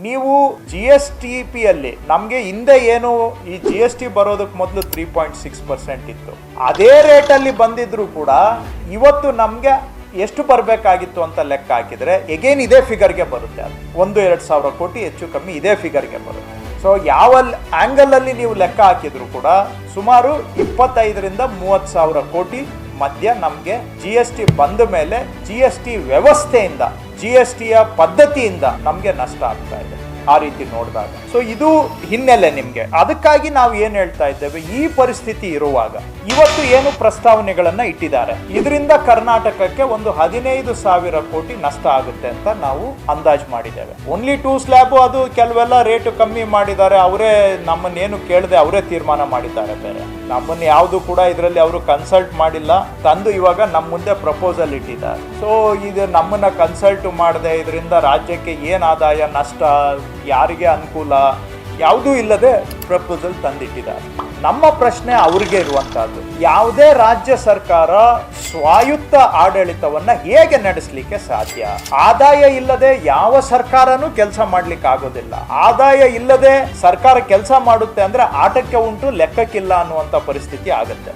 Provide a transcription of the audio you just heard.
ನೀವು GSTP ಅಲ್ಲಿ ನಮ್ಗೆ ಹಿಂದೆ ಏನು ಈ GST ಬರೋದಕ್ಕೆ ಮೊದಲು 3.6% ಇತ್ತು, ಅದೇ ರೇಟಲ್ಲಿ ಬಂದಿದ್ರು ಕೂಡ ಇವತ್ತು ನಮ್ಗೆ ಎಷ್ಟು ಬರಬೇಕಾಗಿತ್ತು ಅಂತ ಲೆಕ್ಕ ಹಾಕಿದ್ರೆ ಎಗೇನ್ ಇದೇ ಫಿಗರ್ಗೆ ಬರುತ್ತೆ. ಅದು 1-2 ಸಾವಿರ ಕೋಟಿ ಹೆಚ್ಚು ಕಮ್ಮಿ ಇದೇ ಫಿಗರ್ಗೆ ಬರುತ್ತೆ. ಸೊ ಯಾವ ಆಂಗಲ್ ಅಲ್ಲಿ ನೀವು ಲೆಕ್ಕ ಹಾಕಿದ್ರು ಕೂಡ ಸುಮಾರು 25 ರಿಂದ 30 ಸಾವಿರ ಕೋಟಿ ಮಧ್ಯ ನಮ್ಗೆ GST ಬಂದ ಮೇಲೆ GST ವ್ಯವಸ್ಥೆಯಿಂದ GSTಯ ಪದ್ಧತಿಯಿಂದ ನಮ್ಗೆ ನಷ್ಟ ಆಗ್ತಾ ಇದೆ ಆ ರೀತಿ ನೋಡಿದಾಗ. ಸೊ ಇದು ಹಿನ್ನೆಲೆ ನಿಮ್ಗೆ. ಅದಕ್ಕಾಗಿ ನಾವು ಏನ್ ಹೇಳ್ತಾ ಇದ್ದೇವೆ, ಈ ಪರಿಸ್ಥಿತಿ ಇರುವಾಗ ಇವತ್ತು ಏನು ಪ್ರಸ್ತಾವನೆಗಳನ್ನ ಇಟ್ಟಿದ್ದಾರೆ, ಇದರಿಂದ ಕರ್ನಾಟಕಕ್ಕೆ ಒಂದು 15,000 ಕೋಟಿ ನಷ್ಟ ಆಗುತ್ತೆ ಅಂತ ನಾವು ಅಂದಾಜು ಮಾಡಿದ್ದೇವೆ. ಓನ್ಲಿ 2 ಸ್ಲ್ಯಾಬ್, ಅದು ಕೆಲವೆಲ್ಲ ರೇಟ್ ಕಮ್ಮಿ ಮಾಡಿದ್ದಾರೆ, ಅವರೇ ನಮ್ಮನ್ನೇನು ಕೇಳದೆ ಅವರೇ ತೀರ್ಮಾನ ಮಾಡಿದ್ದಾರೆ. ಬೇರೆ ನಮ್ಮನ್ನ ಯಾವುದು ಕೂಡ ಇದರಲ್ಲಿ ಅವರು ಕನ್ಸಲ್ಟ್ ಮಾಡಿಲ್ಲ, ತಂದು ಇವಾಗ ನಮ್ಮ ಮುಂದೆ ಪ್ರಪೋಸಲ್ ಇಟ್ಟಿದ್ದಾರೆ. ಸೊ ಇದು ನಮ್ಮನ್ನ ಕನ್ಸಲ್ಟ್ ಮಾಡದೆ ಇದರಿಂದ ರಾಜ್ಯಕ್ಕೆ ಏನ್ ಆದಾಯ ನಷ್ಟ, ಯಾರಿಗೆ ಅನುಕೂಲ, ಯಾವುದೂ ಇಲ್ಲದೆ ಪ್ರಪೋಸಲ್ ತಂದಿಟ್ಟಿದ್ದಾರೆ. ನಮ್ಮ ಪ್ರಶ್ನೆ ಅವ್ರಿಗೆ ಇರುವಂತಹದ್ದು, ಯಾವುದೇ ರಾಜ್ಯ ಸರ್ಕಾರ ಸ್ವಾಯತ್ತ ಆಡಳಿತವನ್ನ ಹೇಗೆ ನಡೆಸಲಿಕ್ಕೆ ಸಾಧ್ಯ? ಆದಾಯ ಇಲ್ಲದೆ ಯಾವ ಸರ್ಕಾರನೂ ಕೆಲಸ ಮಾಡ್ಲಿಕ್ಕೆ ಆಗೋದಿಲ್ಲ. ಆದಾಯ ಇಲ್ಲದೆ ಸರ್ಕಾರ ಕೆಲಸ ಮಾಡುತ್ತೆ ಅಂದ್ರೆ ಆಟಕ್ಕೆ ಉಂಟು ಲೆಕ್ಕಕ್ಕಿಲ್ಲ ಅನ್ನುವಂತ ಪರಿಸ್ಥಿತಿ ಆಗುತ್ತೆ.